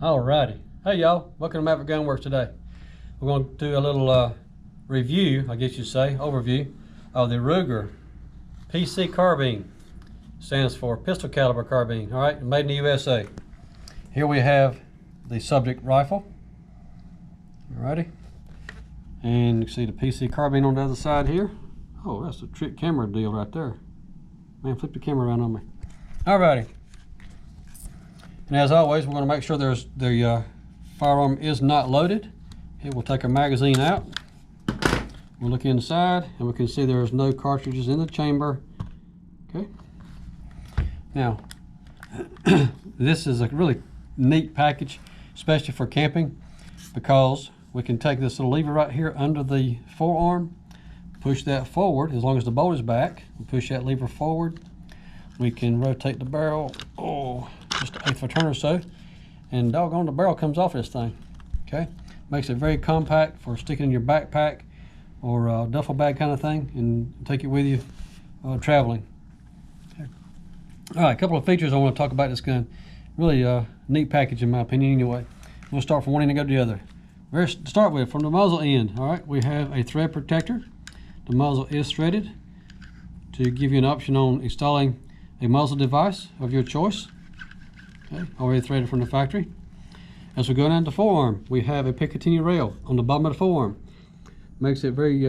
Alrighty. Hey y'all, welcome to Maverick Gunworks today. We're going to do a little review, I guess you'd say, overview of the Ruger PC Carbine. Stands for pistol caliber carbine, alright, made in the USA. Here we have the subject rifle. Alrighty. And you can see the PC Carbine on the other side here. Oh, that's a trick camera deal right there. Man, flip the camera around on me. Alrighty. And as always, we're going to make sure the firearm is not loaded. Here we'll take our magazine out. We'll look inside and we can see there's no cartridges in the chamber. Okay. Now, this is a really neat package, especially for camping, because we can take this little lever right here under the forearm, push that forward as long as the bolt is back, and push that lever forward. We can rotate the barrel, just an eighth of a turn or so, and doggone, the barrel comes off this thing. Okay, makes it very compact for sticking in your backpack or a duffel bag kind of thing, and take it with you traveling. Okay. All right, a couple of features I want to talk about this gun. Really neat package in my opinion. Anyway, we'll start from one end and go to the other. To start with, from the muzzle end, all right, we have a thread protector. The muzzle is threaded to give you an option on installing a muzzle device of your choice. Okay, already threaded from the factory. As we go down to the forearm, we have a Picatinny rail on the bottom of the forearm. Makes it very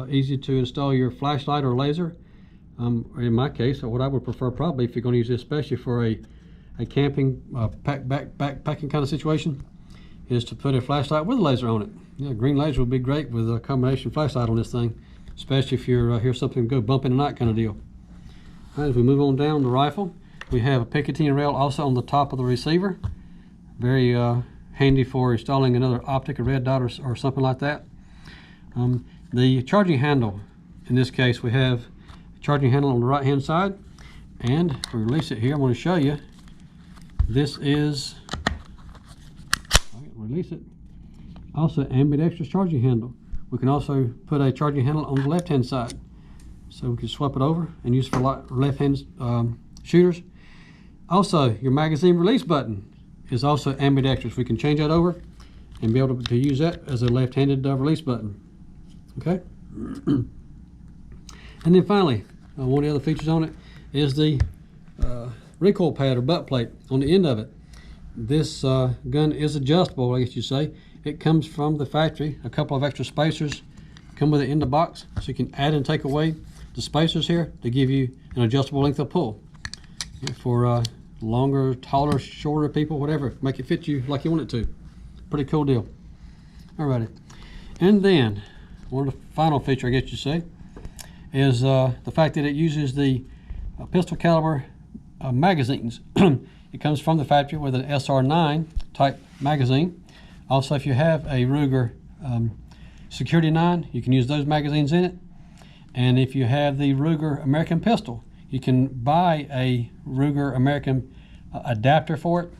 easy to install your flashlight or laser. In my case, what I would prefer probably, if you're going to use this especially for a camping backpacking kind of situation, is to put a flashlight with a laser on it. Yeah, green laser would be great with a combination flashlight on this thing, especially if you're hear something go bump in the night kind of deal. All right, as we move on down the rifle, we have a Picatinny rail also on the top of the receiver. Very handy for installing another optic, a red dot or something like that. The charging handle, in this case we have a charging handle on the right hand side, and if we release it here, I'm going to show you. This is, release it, also ambidextrous charging handle. We can also put a charging handle on the left hand side, so we can swap it over and use it for left hand shooters. Also, your magazine release button is also ambidextrous. We can change that over and be able to use that as a left-handed release button. Okay. And then finally, one of the other features on it is the recoil pad or butt plate on the end of it. This gun is adjustable, I guess you say. It comes from the factory. A couple of extra spacers come with it in the box, so you can add and take away the spacers here to give you an adjustable length of pull. For longer, taller, shorter people, whatever, make it fit you like you want it to. Pretty cool deal. Alrighty. And then, one of the final feature, I guess you say, is the fact that it uses the pistol caliber magazines. It comes from the factory with an SR9 type magazine. Also, if you have a Ruger Security 9, you can use those magazines in it. And if you have the Ruger American pistol, you can buy a Ruger American adapter for it,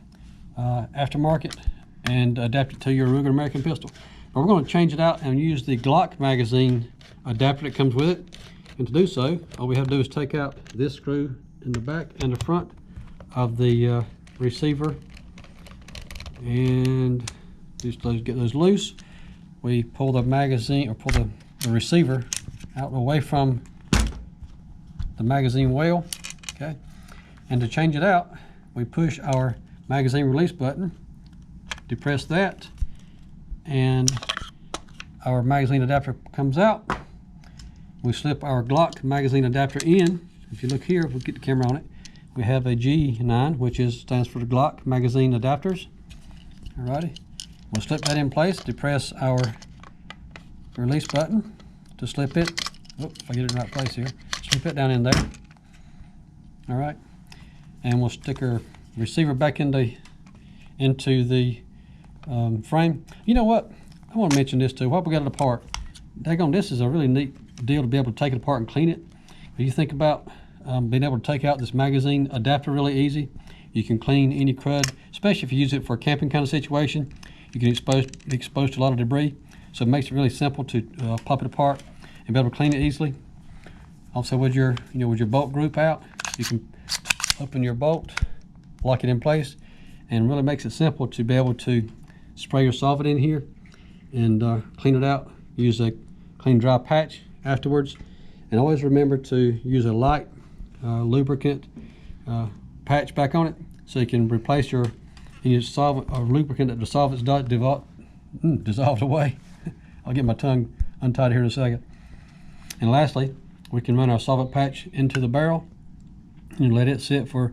aftermarket, and adapt it to your Ruger American pistol. But we're going to change it out and use the Glock magazine adapter that comes with it. And to do so, all we have to do is take out this screw in the back and the front of the receiver, and just get those loose. We pull the magazine, or pull the receiver out away from the magazine well. Okay, and to change it out, we push our magazine release button, depress that, and our magazine adapter comes out. We slip our Glock magazine adapter in. If you look here, if we get the camera on it, we have a G9, which stands for the Glock magazine adapters. Alrighty, we'll slip that in place, depress our release button to slip it. If I get it in the right place here, slip it down in there. All right, and we'll stick our receiver back into the frame. You know what? I want to mention this too. While we got it apart, daggone, this is a really neat deal to be able to take it apart and clean it. If you think about being able to take out this magazine adapter really easy, you can clean any crud, especially if you use it for a camping kind of situation. You can be exposed to a lot of debris, so it makes it really simple to pop it apart and be able to clean it easily. Also, with your bolt group out, you can open your bolt, lock it in place, and really makes it simple to be able to spray your solvent in here and clean it out. Use a clean dry patch afterwards, and always remember to use a light lubricant patch back on it so you can replace your solvent or lubricant that the solvent's dissolved away. I'll get my tongue untied here in a second. And lastly, we can run our solvent patch into the barrel and let it sit for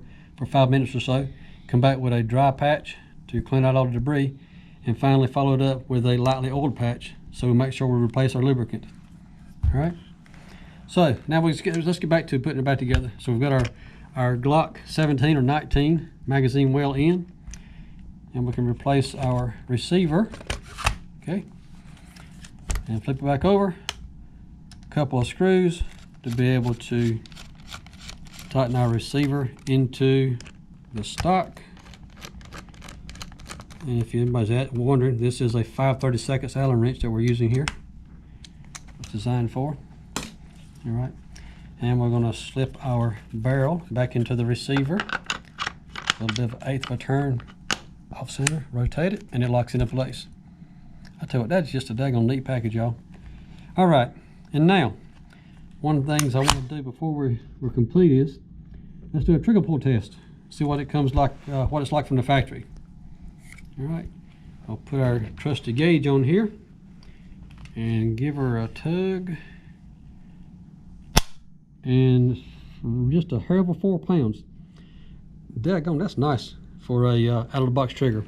5 minutes or so. Come back with a dry patch to clean out all the debris, and finally follow it up with a lightly oiled patch so we make sure we replace our lubricant. All right. So now let's get back to putting it back together. So we've got our Glock 17 or 19 magazine well in, and we can replace our receiver. Okay. And flip it back over. A couple of screws to be able to tighten our receiver into the stock. And if anybody's wondering, this is a 5/32 Allen wrench that we're using here. It's designed for. All right. And we're going to slip our barrel back into the receiver. A little bit of 1/8 of a turn off center, rotate it, and it locks into place. I tell you what, that's just a daggone neat package, y'all. All right, and now, one of the things I want to do before we're complete is, let's do a trigger pull test. See what it comes like, what it's like from the factory. All right, I'll put our trusty gauge on here and give her a tug. And just a hair over 4 pounds. Daggone, that's nice for a out of the box trigger,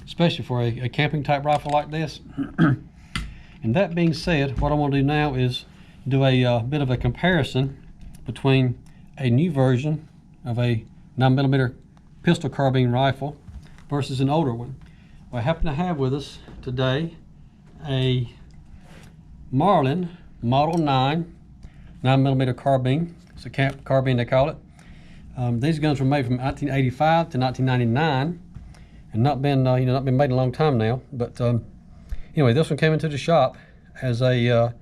especially for a camping type rifle like this. And that being said, what I want to do now is do a bit of a comparison between a new version of a 9mm pistol carbine rifle versus an older one. I happen to have with us today a Marlin Model 9 9mm carbine. It's a camp carbine, they call it. These guns were made from 1985 to 1999, and not been made in a long time now. But anyway, this one came into the shop as a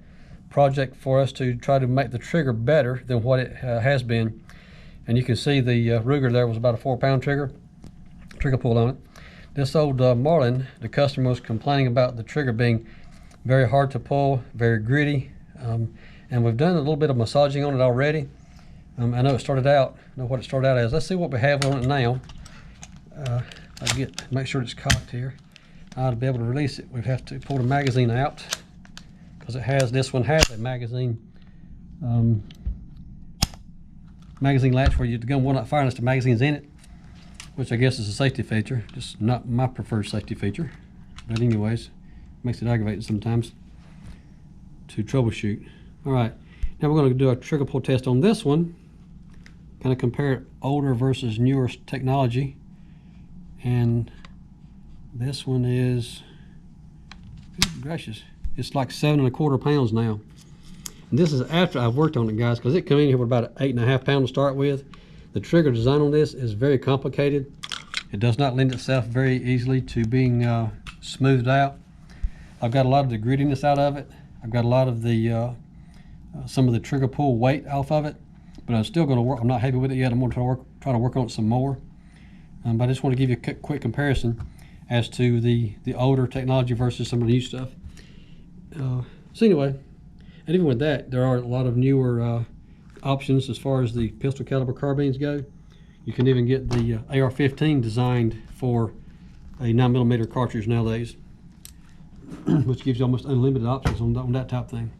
project for us to try to make the trigger better than what it has been. And you can see the Ruger there was about a 4-pound trigger pull on it. This old Marlin, the customer was complaining about the trigger being very hard to pull, very gritty. And we've done a little bit of massaging on it already. I know what it started out as. Let's see what we have on it now. Make sure it's cocked here. To be able to release it, we have to pull the magazine out, because this one has a magazine latch where the gun will not fire unless the magazine's in it, which I guess is a safety feature, just not my preferred safety feature. But anyways, makes it aggravating sometimes to troubleshoot. All right, now we're going to do a trigger pull test on this one, kind of compare older versus newer technology. And this one is, good gracious, it's like 7 1/4 pounds now. And this is after I've worked on it, guys, because it came in here with about 8 1/2 pounds to start with. The trigger design on this is very complicated. It does not lend itself very easily to being smoothed out. I've got a lot of the grittiness out of it. I've got a lot of the some of the trigger pull weight off of it, but I'm still going to work. I'm not happy with it yet. I'm going to try to work on it some more. But I just want to give you a quick comparison as to the older technology versus some of the new stuff. So anyway, and even with that, there are a lot of newer options as far as the pistol caliber carbines go. You can even get the AR-15 designed for a 9mm cartridge nowadays, which gives you almost unlimited options on that type of thing.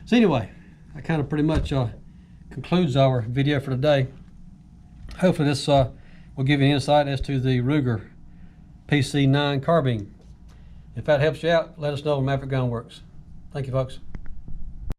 So anyway, that kind of pretty much concludes our video for today. Hopefully this will give you an insight as to the Ruger PC 9 carbine. If that helps you out, let us know on Maverick Gun Works. Thank you, folks.